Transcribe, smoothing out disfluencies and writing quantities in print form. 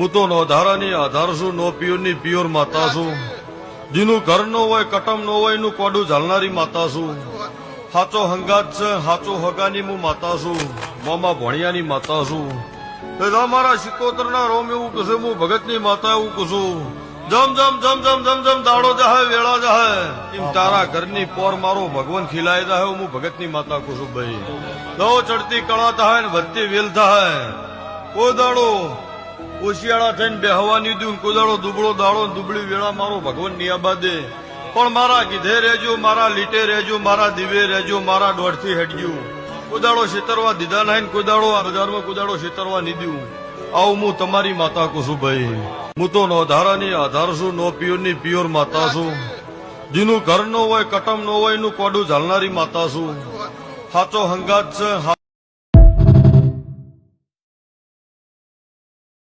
હું તો નો ધારાની આધાર છું, નો પિયોરની પિયોર માતા છું. જેનું ઘર નો હોય, કટમ નો હોય, એનું કોડું ઝાલનારી માતા છું. હાચો હંગાત છે, હાચો હગાની હું માતા છું. મામા ભણિયાની માતા છું. બધા મારા સિકોતરના રોમ એવું કશે, હું ભગતની માતા એવું કશું. જમ જમ જમ જમ જમ જમ દાડો જાહે, વેળા જાહે, એમ તારા ઘરની પોર મારો ભગવાન ખીલાય જાહે, હું ભગતની માતા કુશું ભાઈ. દો ચડતી કળા થાય ને વધતી વેલ થાય. કોઈ દાડો ઓશિયાળા થઈને બેહવાની દઉં, કોઈ દાડો દુબળો દાડો દુબળી વેળા મારો ભગવાન નિયાબા દે. પણ મારા કીધે રહેજો, મારા લીટે રહેજો, મારા દીવે રહેજો, મારા દોઢથી હેડજો. કોઈ દાડો છેતરવા દીધા નહીં, કોઈ દાડો આ બજારમાં કોઈ દાડો છેતરવા નહીં દઉં. આવું હું તમારી માતા કુશું ભાઈ. હું તો નો ધારાની આધાર છું, નો પિયોરની પિયોર માતા છું. જેનું ઘર નો હોય, કટમ નો હોય, એનું કોડું ઝાલનારી માતા છું. હાચો હંગાત છે.